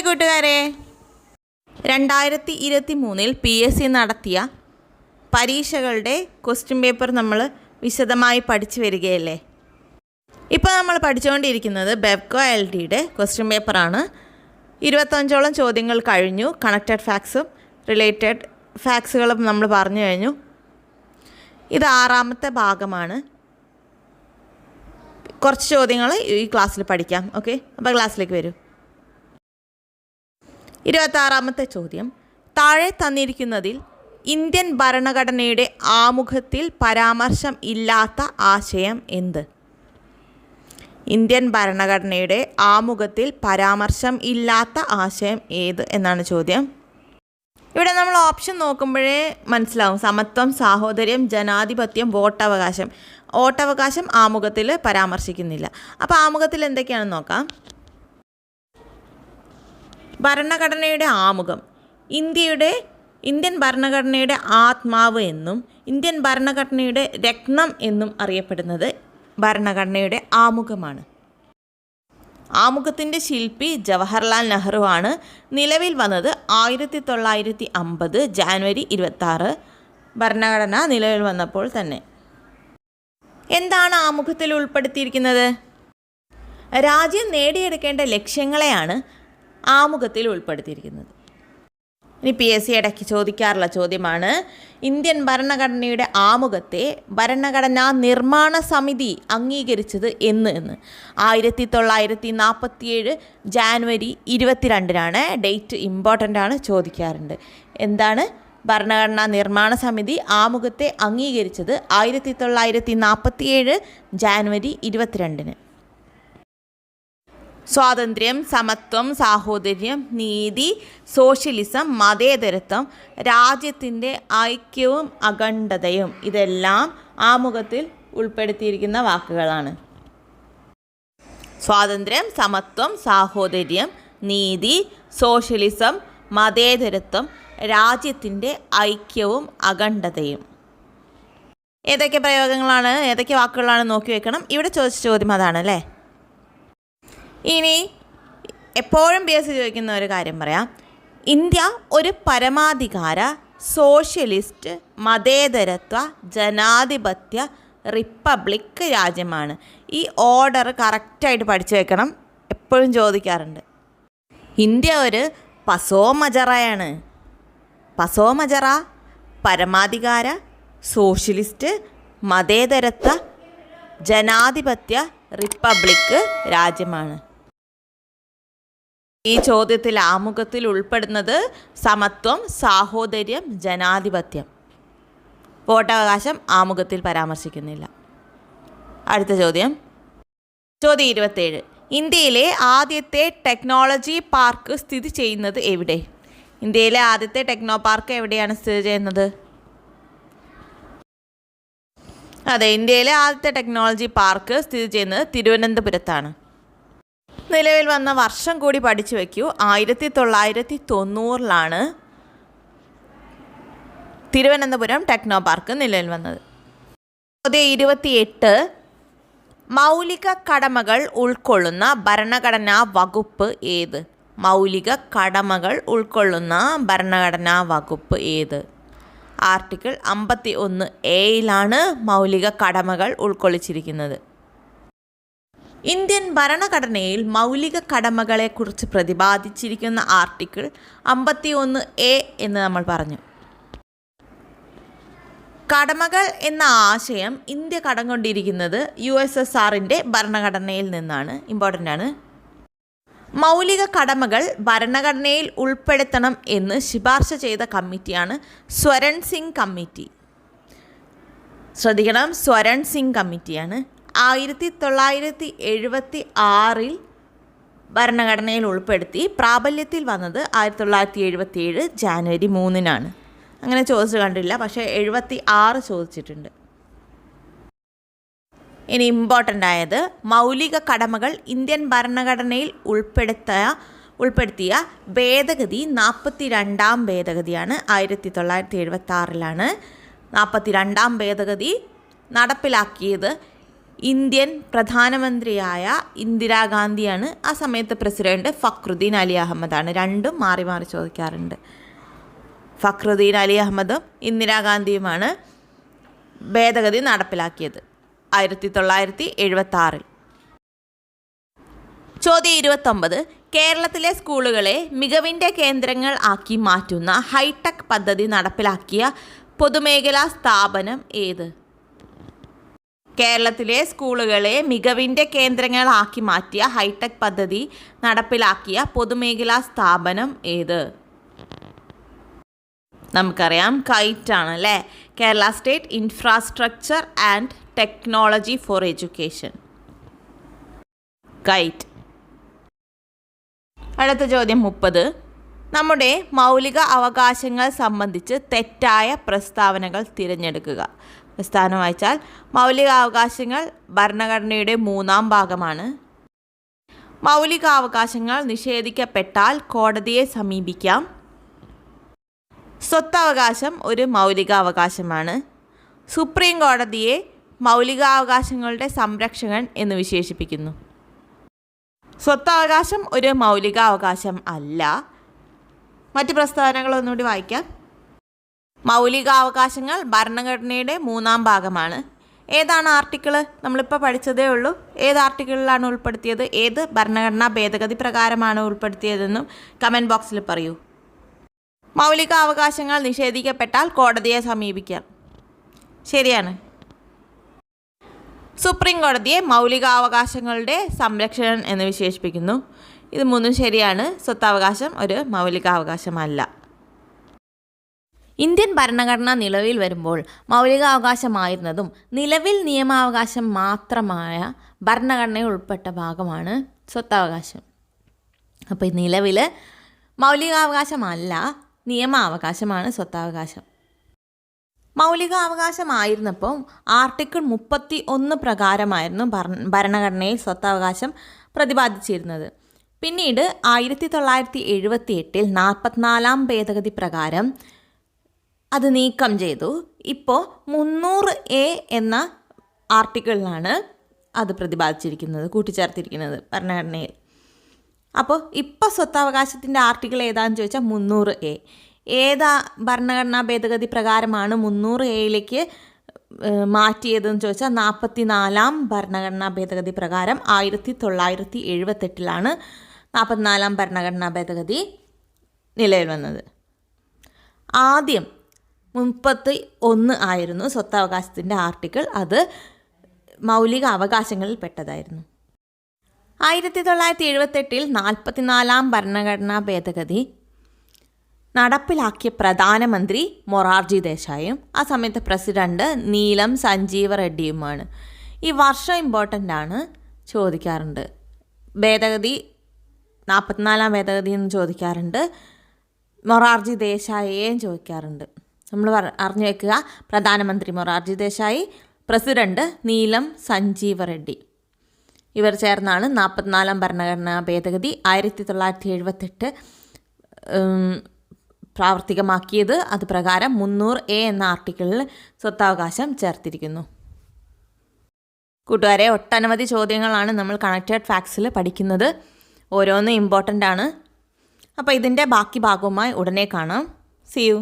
കൂട്ടുകാരെ, 2023 PSC നടത്തിയ പരീക്ഷകളുടെ ക്വസ്റ്റ്യൻ പേപ്പർ നമ്മൾ വിശദമായി പഠിച്ചു വരികയല്ലേ. ഇപ്പോൾ നമ്മൾ പഠിച്ചുകൊണ്ടിരിക്കുന്നത് ബെവ്കോ LDയുടെ ക്വസ്റ്റ്യൻ പേപ്പറാണ്. 25ഓളം ചോദ്യങ്ങൾ കഴിഞ്ഞു. കണക്റ്റഡ് ഫാക്ട്സും റിലേറ്റഡ് ഫാക്ട്സുകളും നമ്മൾ പറഞ്ഞു കഴിഞ്ഞു. ഇത് 6ാമത്തെ ഭാഗമാണ്. കുറച്ച് ചോദ്യങ്ങൾ ഈ ക്ലാസ്സിൽ പഠിക്കാം. ഓക്കെ, അപ്പോൾ ക്ലാസ്സിലേക്ക് വരൂ. 26ാമത്തെ ചോദ്യം, താഴെ തന്നിരിക്കുന്നതിൽ ഇന്ത്യൻ ഭരണഘടനയുടെ ആമുഖത്തിൽ പരാമർശം ഇല്ലാത്ത ആശയം എന്ത്? ഇന്ത്യൻ ഭരണഘടനയുടെ ആമുഖത്തിൽ പരാമർശം ഇല്ലാത്ത ആശയം ഏത് എന്നാണ് ചോദ്യം. ഇവിടെ നമ്മൾ ഓപ്ഷൻ നോക്കുമ്പോഴേ മനസ്സിലാവും. സമത്വം, സാഹോദര്യം, ജനാധിപത്യം, വോട്ടവകാശം. വോട്ടവകാശം ആമുഖത്തിൽ പരാമർശിക്കുന്നില്ല. അപ്പോൾ ആമുഖത്തിൽ എന്തൊക്കെയാണെന്ന് നോക്കാം. ഭരണഘടനയുടെ ആമുഖം ഇന്ത്യൻ ഭരണഘടനയുടെ ആത്മാവ് എന്നും ഇന്ത്യൻ ഭരണഘടനയുടെ രത്നം എന്നും അറിയപ്പെടുന്നത് ഭരണഘടനയുടെ ആമുഖമാണ്. ആമുഖത്തിൻ്റെ ശില്പി ജവഹർലാൽ നെഹ്റു ആണ്. നിലവിൽ വന്നത് 1950 ജാനുവരി 26, ഭരണഘടന നിലവിൽ വന്നപ്പോൾ തന്നെ. എന്താണ് ആമുഖത്തിൽ ഉൾപ്പെടുത്തിയിരിക്കുന്നത്? രാജ്യം നേടിയെടുക്കേണ്ട ലക്ഷ്യങ്ങളെയാണ് ആമുഖത്തിൽ ഉൾപ്പെടുത്തിയിരിക്കുന്നത്. ഇനി PSC ഇടയ്ക്ക് ചോദിക്കാറുള്ള ചോദ്യമാണ്, ഇന്ത്യൻ ഭരണഘടനയുടെ ആമുഖത്തെ ഭരണഘടനാ നിർമ്മാണ സമിതി അംഗീകരിച്ചത് എന്ന്. 1947 ജാനുവരി 22 ഡേറ്റ് ഇമ്പോർട്ടൻ്റ് ആണ്, ചോദിക്കാറുണ്ട്. എന്താണ് ഭരണഘടനാ നിർമ്മാണ സമിതി ആമുഖത്തെ അംഗീകരിച്ചത്? 1947 ജാനുവരി 22. സ്വാതന്ത്ര്യം, സമത്വം, സാഹോദര്യം, നീതി, സോഷ്യലിസം, മതേതരത്വം, രാജ്യത്തിൻ്റെ ഐക്യവും അഖണ്ഡതയും, ഇതെല്ലാം ആമുഖത്തിൽ ഉൾപ്പെടുത്തിയിരിക്കുന്ന വാക്കുകളാണ്. സ്വാതന്ത്ര്യം, സമത്വം, സാഹോദര്യം, നീതി, സോഷ്യലിസം, മതേതരത്വം, രാജ്യത്തിൻ്റെ ഐക്യവും അഖണ്ഡതയും. ഏതൊക്കെ പ്രയോഗങ്ങളാണ്, ഏതൊക്കെ വാക്കുകളാണ് നോക്കി വെക്കണം. ഇവിടെ ചോദിച്ച ചോദ്യം അതാണ് അല്ലേ. ഇനി എപ്പോഴും PSC ചോദിക്കുന്ന ഒരു കാര്യം പറയാം. ഇന്ത്യ ഒരു പരമാധികാര, സോഷ്യലിസ്റ്റ്, മതേതരത്വ, ജനാധിപത്യ, റിപ്പബ്ലിക് രാജ്യമാണ്. ഈ ഓർഡർ കറക്റ്റായിട്ട് പഠിച്ചു വെക്കണം. എപ്പോഴും ചോദിക്കാറുണ്ട്. ഇന്ത്യ ഒരു പസോ മജറയാണ്. പസോ മജറ പരമാധികാര, സോഷ്യലിസ്റ്റ്, മതേതരത്വ, ജനാധിപത്യ, റിപ്പബ്ലിക് രാജ്യമാണ്. ഈ ചോദ്യത്തിൽ ആമുഖത്തിൽ ഉൾപ്പെടുന്നത് സമത്വം, സാഹോദര്യം, ജനാധിപത്യം. വോട്ടവകാശം ആമുഖത്തിൽ പരാമർശിക്കുന്നില്ല. അടുത്ത ചോദ്യം, ചോദ്യം 27. ഇന്ത്യയിലെ ആദ്യത്തെ ടെക്നോളജി പാർക്ക് സ്ഥിതി ചെയ്യുന്നത് എവിടെ? ഇന്ത്യയിലെ ആദ്യത്തെ ടെക്നോ പാർക്ക് എവിടെയാണ് സ്ഥിതി ചെയ്യുന്നത്? അതെ, ഇന്ത്യയിലെ ആദ്യത്തെ ടെക്നോളജി പാർക്ക് സ്ഥിതി ചെയ്യുന്നത് തിരുവനന്തപുരത്താണ്. നിലവിൽ വന്ന വർഷം കൂടി പഠിച്ചു വയ്ക്കൂ. 1990 തിരുവനന്തപുരം ടെക്നോ പാർക്ക് നിലവിൽ വന്നത്. ചോദ്യം 28. മൗലിക കടമകൾ ഉൾക്കൊള്ളുന്ന ഭരണഘടനാ വകുപ്പ് ഏത്? മൗലിക കടമകൾ ഉൾക്കൊള്ളുന്ന ഭരണഘടനാ വകുപ്പ് ഏത്? ആർട്ടിക്കിൾ 51A മൗലിക കടമകൾ ഉൾക്കൊള്ളിച്ചിരിക്കുന്നത്. ഇന്ത്യൻ ഭരണഘടനയിൽ മൗലിക കടമകളെക്കുറിച്ച് പ്രതിപാദിച്ചിരിക്കുന്ന ആർട്ടിക്കിൾ 51A എന്ന് നമ്മൾ പറഞ്ഞു. കടമകൾ എന്ന ആശയം ഇന്ത്യ കടം കൊണ്ടിരിക്കുന്നത് USSRന്റെ ഭരണഘടനയിൽ നിന്നാണ്. ഇമ്പോർട്ടൻ്റ് ആണ്. മൗലിക കടമകൾ ഭരണഘടനയിൽ ഉൾപ്പെടുത്തണം എന്ന് ശുപാർശ ചെയ്ത കമ്മിറ്റിയാണ് സ്വരൺ സിംഗ് കമ്മിറ്റി. ശ്രദ്ധിക്കണം, സ്വരൺ സിംഗ് കമ്മിറ്റിയാണ്. 1976 ഭരണഘടനയിൽ ഉൾപ്പെടുത്തി. പ്രാബല്യത്തിൽ വന്നത് 1977 ജാനുവരി 3. അങ്ങനെ ചോദിച്ചു കണ്ടില്ല, പക്ഷേ 76 ചോദിച്ചിട്ടുണ്ട്. ഇനി ഇമ്പോർട്ടൻ്റ് ആയത് മൗലിക കടമകൾ ഇന്ത്യൻ ഭരണഘടനയിൽ ഉൾപ്പെടുത്തിയ ഭേദഗതി 42-ാം ഭേദഗതിയാണ്. 1976 42-ാം ഭേദഗതി നടപ്പിലാക്കിയത് ഇന്ത്യൻ പ്രധാനമന്ത്രിയായ ഇന്ദിരാഗാന്ധിയാണ്. ആ സമയത്ത് പ്രസിഡന്റ് ഫക്രുദ്ദീൻ അലി അഹമ്മദാണ്. രണ്ടും മാറി മാറി ചോദിക്കാറുണ്ട്. ഫക്രുദ്ദീൻ അലി അഹമ്മദും ഇന്ദിരാഗാന്ധിയുമാണ് ഭേദഗതി നടപ്പിലാക്കിയത് 1976. ചോദ്യം 29. കേരളത്തിലെ സ്കൂളുകളെ മികവിൻ്റെ കേന്ദ്രങ്ങൾ ആക്കി മാറ്റുന്ന ഹൈടെക് പദ്ധതി നടപ്പിലാക്കിയ പൊതുമേഖലാ സ്ഥാപനം ഏത്? കേരളത്തിലെ സ്കൂളുകളെ മികവിൻ്റെ കേന്ദ്രങ്ങളാക്കി മാറ്റിയ ഹൈടെക് പദ്ധതി നടപ്പിലാക്കിയ പൊതുമേഖലാ സ്ഥാപനം ഏത്? നമുക്കറിയാം, കൈറ്റ് ആണ് അല്ലേ. Kerala state infrastructure and technology for education, KITE. അടുത്ത ചോദ്യം 30. നമ്മുടെ മൗലിക അവകാശങ്ങൾ സംബന്ധിച്ച് തെറ്റായ പ്രസ്താവനകൾ തിരഞ്ഞെടുക്കുക. പ്രസ്താവന വായിച്ചാൽ, മൗലിക അവകാശങ്ങൾ ഭരണഘടനയുടെ 3-ാം ഭാഗമാണ്. മൗലികാവകാശങ്ങൾ നിഷേധിക്കപ്പെട്ടാൽ കോടതിയെ സമീപിക്കാം. സ്വത്തവകാശം ഒരു മൗലികാവകാശമാണ്. സുപ്രീം കോടതിയെ മൗലികാവകാശങ്ങളുടെ സംരക്ഷകൻ എന്ന് വിശേഷിപ്പിക്കുന്നു. സ്വത്തവകാശം ഒരു മൗലികാവകാശം അല്ല. മറ്റ് പ്രസ്താവനകളൊന്നുകൂടി വായിക്കാം. മൗലികാവകാശങ്ങൾ ഭരണഘടനയുടെ 3-ാം ഭാഗമാണ്. ഏതാണ് ആർട്ടിക്കിൾ? നമ്മളിപ്പോൾ പഠിച്ചതേ ഉള്ളൂ. ഏത് ആർട്ടിക്കിളിലാണ് ഉൾപ്പെടുത്തിയത്? ഏത് ഭരണഘടനാ ഭേദഗതി പ്രകാരമാണ് ഉൾപ്പെടുത്തിയതെന്നും കമൻറ്റ് ബോക്സിൽ പറയൂ. മൗലികാവകാശങ്ങൾ നിഷേധിക്കപ്പെട്ടാൽ കോടതിയെ സമീപിക്കാം. ശരിയാണ്. സുപ്രീം കോടതിയെ മൗലികാവകാശങ്ങളുടെ സംരക്ഷകൻ എന്ന് വിശേഷിപ്പിക്കുന്നു. ഇത് 3 ശരിയാണ്. സ്വത്തവകാശം ഒരു മൗലികാവകാശമല്ല. ഇന്ത്യൻ ഭരണഘടന നിലവിൽ വരുമ്പോൾ മൗലികാവകാശമായിരുന്നതും നിലവിൽ നിയമാവകാശം മാത്രമായ ഭരണഘടനയിൽ ഉൾപ്പെട്ട ഭാഗമാണ് സ്വത്തവകാശം. അപ്പോൾ നിലവിൽ മൗലികാവകാശമല്ല, നിയമാവകാശമാണ് സ്വത്തവകാശം. മൗലികാവകാശമായിരുന്നപ്പോൾ ആർട്ടിക്കിൾ 31 പ്രകാരമായിരുന്നു ഭരണഘടനയിൽ സ്വത്തവകാശം പ്രതിപാദിച്ചിരുന്നത്. പിന്നീട് 1978 44-ാം ഭേദഗതി പ്രകാരം അത് നീക്കം ചെയ്തു. ഇപ്പോൾ 300A എന്ന ആർട്ടിക്കിളിലാണ് അത് പ്രതിപാദിച്ചിരിക്കുന്നത്, കൂട്ടിച്ചേർത്തിരിക്കുന്നത് ഭരണഘടനയിൽ. അപ്പോൾ ഇപ്പോൾ സ്വത്തവകാശത്തിൻ്റെ ആർട്ടിക്കിൾ ഏതാണെന്ന് ചോദിച്ചാൽ 300A. ഏതാ ഭരണഘടനാ ഭേദഗതി പ്രകാരമാണ് 300Aയിലേക്ക് മാറ്റിയതെന്ന് ചോദിച്ചാൽ 44-ാം ഭരണഘടനാ ഭേദഗതി പ്രകാരം 1978 44-ാം ഭരണഘടനാ ഭേദഗതി നിലവിൽ വന്നത്. ആദ്യം 31 ആയിരുന്നു സ്വത്തവകാശത്തിൻ്റെ ആർട്ടിക്കിൾ. അത് മൗലിക അവകാശങ്ങളിൽ പെട്ടതായിരുന്നു. 1978 44-ാം ഭരണഘടനാ ഭേദഗതി നടപ്പിലാക്കിയ പ്രധാനമന്ത്രി മൊറാർജി ദേശായിയും ആ സമയത്ത് പ്രസിഡന്റ് നീലം സഞ്ജീവ റെഡ്ഡിയുമാണ്. ഈ വർഷം ഇമ്പോർട്ടൻ്റ് ആണ്, ചോദിക്കാറുണ്ട്. ഭേദഗതി 44-ാം ഭേദഗതി എന്ന് ചോദിക്കാറുണ്ട്. മൊറാർജി ദേശായിയെയും ചോദിക്കാറുണ്ട്. നമ്മൾ അറിഞ്ഞു വെക്കുക, പ്രധാനമന്ത്രി മൊറാർജി ദേശായി, പ്രസിഡന്റ് നീലം സഞ്ജീവ റെഡ്ഡി. ഇവർ ചേർന്നാണ് 44-ാം ഭരണഘടനാ ഭേദഗതി 1978 പ്രാവർത്തികമാക്കിയത്. അത് പ്രകാരം 300A എന്ന ആർട്ടിക്കിളിൽ സ്വത്തവകാശം ചേർത്തിരിക്കുന്നു. കൂട്ടുകാരെ, ഒട്ടനവധി ചോദ്യങ്ങളാണ് നമ്മൾ കണക്റ്റഡ് ഫാക്ട്സിൽ പഠിക്കുന്നത്. ഓരോന്നും ഇമ്പോർട്ടൻ്റ് ആണ്. അപ്പോൾ ഇതിൻ്റെ ബാക്കി ഭാഗവുമായി ഉടനെ കാണാം. See you.